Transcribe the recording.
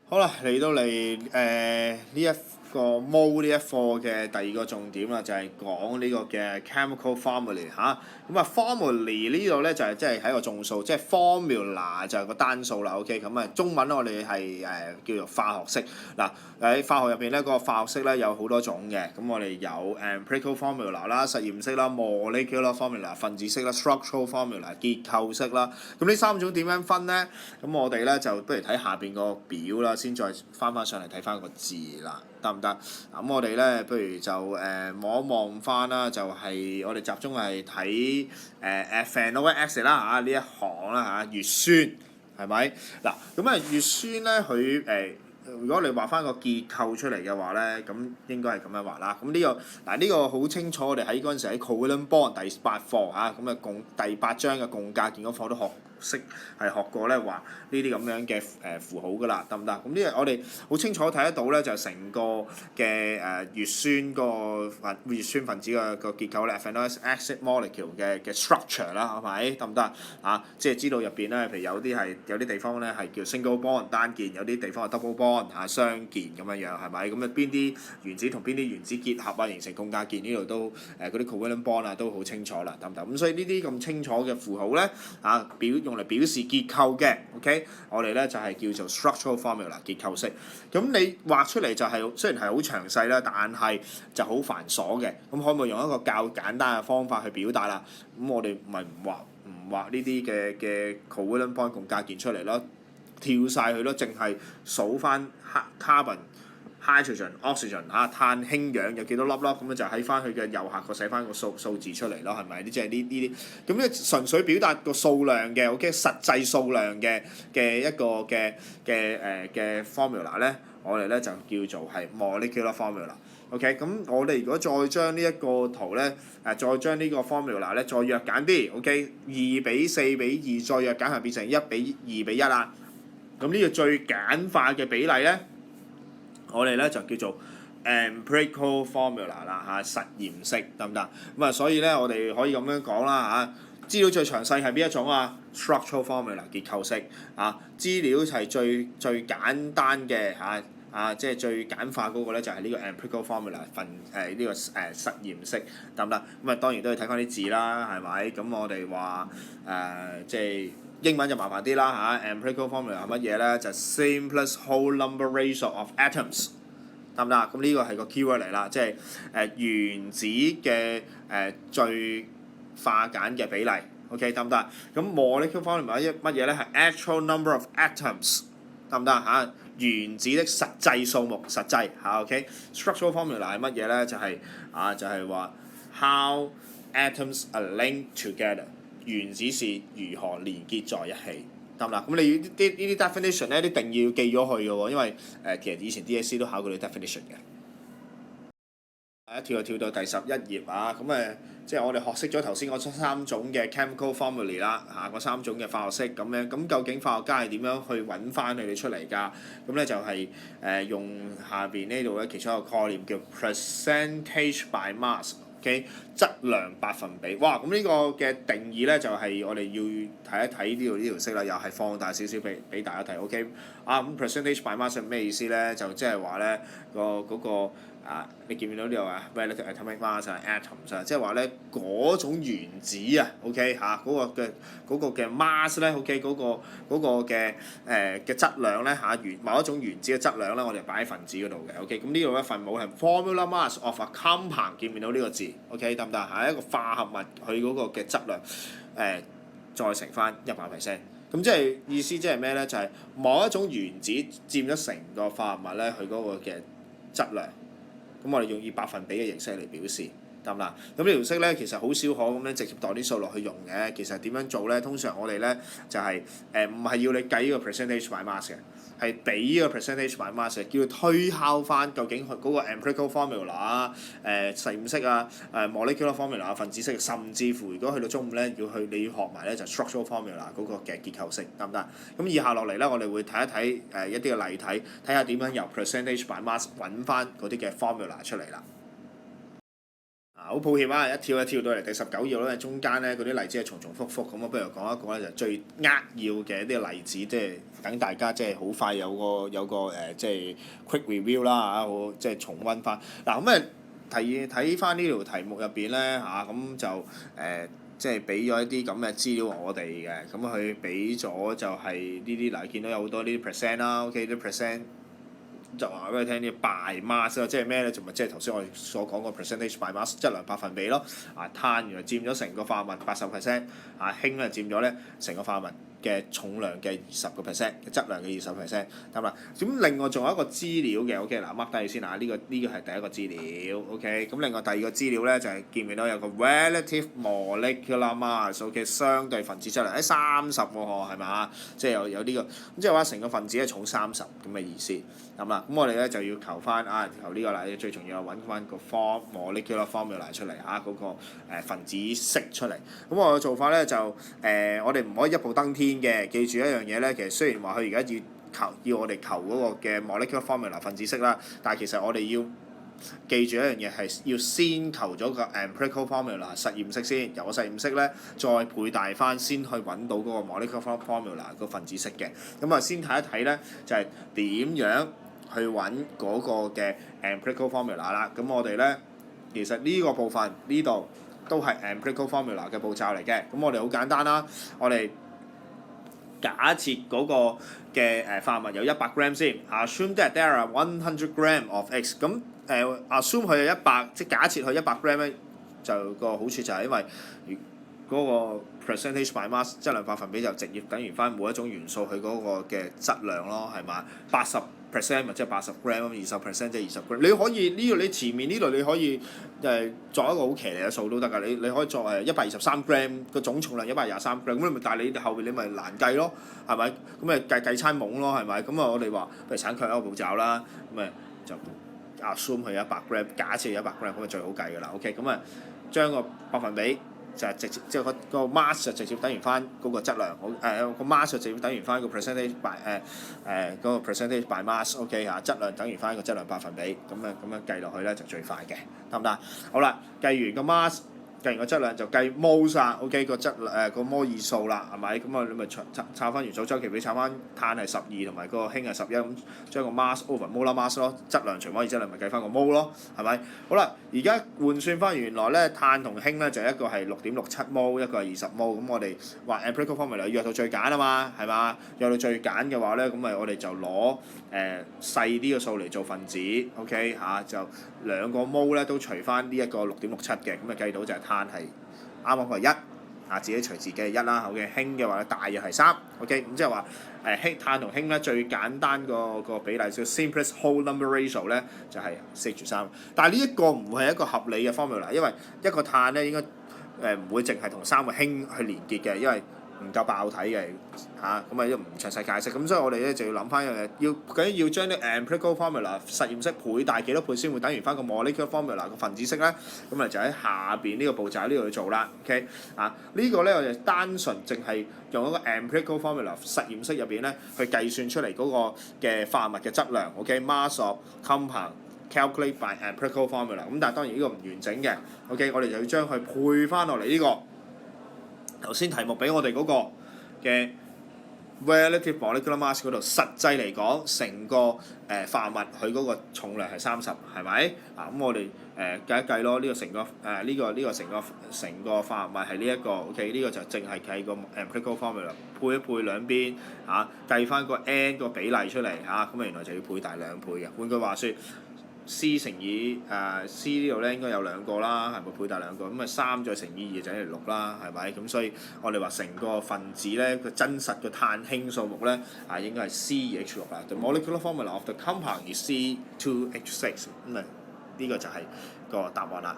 好啦，嚟到呢一個 Mode 呢一課嘅第二個重點啦，就係講呢個嘅 chemical formula 嚇。咁formula 呢度咧就係即係喺個眾數，即係 formula 就係個單數啦。OK，咁中文我哋係叫做化學式。嗱喺化學入邊咧，個化學式咧有好多種嘅。咁我哋有empirical formula 啦、實驗式啦、molecular formula 分子式啦、structural formula 結構式啦。咁呢三種點樣分咧？咁我哋咧就不如睇下邊個表啦，先再翻上嚟睇翻個字啦，得唔得？咁我哋咧不如就望一望翻啦，就係、我哋集中係睇phenolic 啦嚇呢一行啦嚇，乙酸係咪？嗱咁乙酸咧佢如果你畫翻個結構出嚟嘅話咧，咁應該係咁樣畫啦。咁呢個好清楚，我哋喺嗰陣時喺 Covalent Bond 第八課嚇，咁第八章嘅共價鍵嗰課都學過咧，話呢啲咁樣嘅符號㗎啦，得唔得？咁呢個我哋好清楚睇得到咧，就成個嘅乙酸乙酸分子個結構咧 phenolic acid molecule 嘅 structure 啦，係咪？得唔得啊？即係知道入邊咧，譬如有啲地方咧係叫 single bond 單鍵，有啲地方係 double bond 雙鍵咁樣係咪？咁邊啲原子同邊啲原子結合啊，形成共價鍵呢度都嗰啲 covalent bond 啊都好清楚啦，得唔得？咁所以呢啲咁清楚嘅符號咧用嚟表示結構嘅 ，OK， 我哋咧就係叫做 structural formula 結構式。咁你畫出嚟就雖然係好詳細啦，但係就好繁瑣嘅。咁可唔可以用一個較簡單嘅方法去表達啦？咁我哋咪唔畫呢啲嘅 covalent bond 共價鍵出嚟咯，跳晒佢咯，淨係數翻 carbon、hydrogen、oxygen 碳、氫、氧有幾多粒咯，咁就喺翻佢嘅右下角寫翻個數字出嚟咯，係咪？即係呢啲，咁咧純粹表達個數量嘅 ，OK， 實際數量嘅一個嘅 formula 咧，我哋咧就叫做係 molecular formula。OK， 咁我哋如果再將呢一個圖咧，再將呢個 formula 咧再約簡啲，OK， 2:4:2再約簡係變成1:2:1啦。咁呢個最簡化嘅比例咧，我哋咧就叫做 empirical formula 啦實驗式得唔得？咁所以咧我哋可以咁樣講啦資料最詳細係邊一種啊 ？structural formula 結構式資料係最簡單嘅即係最簡化嗰個咧就係呢個 empirical formula 呢個實驗式得唔得？咁當然都要睇翻啲字啦，係咪？咁我哋話即係英文就麻煩啲啦empirical formula 係乜嘢咧？就 simplest whole number ratio of atoms。得唔得？咁呢個係個 keyword 嚟啦，即係原子嘅最化簡嘅比例 ，OK 得唔得？咁 molecular formula 乜嘢咧？係 actual number of atoms， 得唔得原子的實際數目，實際OK。structural formula 係乜嘢咧？就係話 how atoms are linked together， 原子是如何連結在一起。得啦，咁你呢啲 definition 咧，啲定義要記咗去嘅喎，因為其實以前 DSE 都考過你 definition 嘅。跳到第11頁即係我哋學識咗頭先嗰三種嘅 chemical formula 啦嗰三種嘅化學式咁樣，咁究竟化學家係點樣去揾翻佢哋出嚟㗎？咁咧就係用下邊呢度咧其中一個概念叫 percentage by mass。OK， 質量百分比，哇！咁呢個嘅定義咧就係我哋要睇一睇呢條式啦，又係放大少少俾大家睇。OK，咁 percentage by mass 係咩意思咧？就即係話咧嗰個你見唔見到呢度relative atomic mass atoms 即係話咧嗰種原子OK 嗰個嘅 mass 咧 OK 嗰個嘅質量咧某一種原子嘅質量咧，我哋擺喺分子嗰度嘅 OK。咁呢度咧分母係 formula mass of a compound， 見唔見到呢個字 OK 得唔得？係一個化合物佢嗰個嘅質量再乘翻100%。咁即係意思即係咩咧？就係某一種原子佔咗成個化合物咧，佢嗰個嘅質量。咁我哋用以百分比嘅形式嚟表示，得唔得？咁呢條式咧，其實好少可咁樣直接代啲數落去用嘅。其實點樣做咧？通常我哋咧就係唔係要你計呢個 percentage by mass 嘅，係俾呢個 percentage by mass 嘅，叫佢推敲翻究竟佢嗰個 empirical formula 實驗式molecular formula 分子式，甚至乎如果去到中午咧，你要學埋咧就 structural formula 嗰個嘅結構式，得唔得？咁以下落嚟咧，我哋會睇一睇一啲嘅例體，睇下點樣由 percentage by mass 揾翻嗰啲嘅 formula 出嚟啦。好抱歉啊，一跳到嚟第19頁咧，中間咧嗰啲例子係重重複複，咁我不如講一個咧就最扼要嘅一啲例子，即係等大家即係好快有個即係 quick review 啦嚇，好即係重溫翻。嗱咁睇翻呢條題目入邊咧嚇，咁就即係俾咗一啲咁嘅資料我哋嘅，咁佢俾咗就係呢啲嗱，見到有好多呢啲 percent 啦，OK 啲 percent。就話俾你聽啲 by mass 即係咩咧？就咪即係頭先我哋所講個 percentage by mass 質量百分比咯。碳原來佔咗成個化合物80%，氫咧佔咗咧成個化合物嘅重量嘅20%嘅質量嘅20%，得啦。咁另外仲有一個資料嘅 ，OK 嗱 mark 低先呢個係第一個資料 ，OK。咁另外第二個資料咧就係見唔見到有個 relative molecular mass，OK 相對分子質量喺30喎，係嘛？即係有呢個，咁即係話成個分子係重30咁嘅意思。咁啦，咁我哋咧就要求翻求呢個啦，最重要係揾翻個 molecular formula 出嚟嗰個分子式出嚟。咁我嘅做法咧就我哋唔可以一步登天嘅，記住一樣嘢咧，其實雖然話佢而家要我哋求嗰個嘅 molecular formula 分子式啦，但係其實我哋要記住一樣嘢係要先求咗個 empirical formula 實驗式先，由個實驗式咧再倍大翻先去揾到嗰個 molecular formula 個分子式嘅。咁啊先睇一睇咧就係點樣去揾嗰個嘅 empirical formula 啦。咁我哋咧其實呢個部分呢度都係 empirical formula 嘅步驟嚟嘅。咁我哋好簡單啦，我哋假設嗰個嘅化合物有100 gram 先 ，assume that there are 100 gram of X。咁assume 佢有100，即係假設佢100 gram 咧，就個好處就係因為嗰個 percentage by mass 質量百分比就直接等於翻每一種元素佢嗰個嘅質量咯，係嘛？80% 咪即係80 gram，20% 即係20 gram。你可以呢度你前面呢度你可以作一個好騎呢嘅數都得㗎。你可以作123 gram 個總重量123 gram， 咁但係你後邊你咪難計咯，係咪？咁咪計餐懵咯，係咪？咁我哋話不如省卻一個步驟啦，咁咪就assume 佢有100 gram， 假設有100 gram 咁就最好計㗎啦。OK， 咁啊將個百分比就係直接即係個 mass 就直接等於翻嗰個質量，個 mass 就直接等於翻個 percentage by 嗰個 percentage by mass，OK 質量等於翻個質量百分比，咁樣計落去咧就最快嘅，得唔得？好啦，計完個 mass。計完個質量就計 moles 啦 ，OK 個個摩爾數啦，係咪？咁你咪抄翻元素周期表，抄翻碳係12同埋個氫係11，咁將個 mass over molar mass 咯，質量除摩爾質量咪計翻個 mole 咯，係咪？好啦，而家換算翻原來咧碳同氫咧就一個係6.67 mole， 一個係20 mole， 咁我哋話 empirical formula約到最簡啊嘛，係嘛？約到最簡嘅話咧，咁咪我哋就攞細啲嘅數嚟做分子 ，OK 就兩個 mole 咧都除翻呢一個6.67嘅，咁咪計到就係碳係啱啱係1，自己隨自己係1啦。好嘅，氫嘅話大約係3，OK， 咁即係話碳同氫咧最簡單個比例叫 simplest whole number ratio 咧就係4:3，但係呢一個唔會係一個合理嘅 formula， 因為一個碳咧應該唔會淨係同3個氫去連結嘅，因為唔夠爆體嘅咁啊都唔詳細解釋，咁所以我哋咧就要諗翻一樣嘢，究竟要將啲 empirical formula 實驗式倍大幾多倍先會等於翻個 molecular formula 個分子式咧？咁啊就喺下邊呢個步驟呢度去做啦 ，OK 呢個咧我哋單純淨係用一個 empirical formula 實驗式入邊咧去計算出嚟嗰個嘅化合物嘅質量 ，OK mass of compound calculate by empirical formula， 咁但係當然呢個唔完整嘅 ，OK 我哋就要將佢配翻落嚟呢個。頭先題目俾我哋嗰個嘅 relative molecular mass 嗰度，實際嚟講，成個化合物佢嗰個重量係30，係咪？咁我哋計一計咯，呢個成個成個化合物係呢一個 ，OK 呢個就淨係計個 empirical formula， 配一配兩邊計翻個 n 個比例出嚟咁原來就要配大2倍嘅。換句話說。C 乘以C 呢度咧應該有2個啦，係咪配大2個？咁3再乘以2就係6啦，係咪？咁所以我哋話成個分子咧個真實嘅碳氫數目咧應該係 C2H6 啦。The molecular formula of the compound is C2H6。咁呢個就係個答案啦。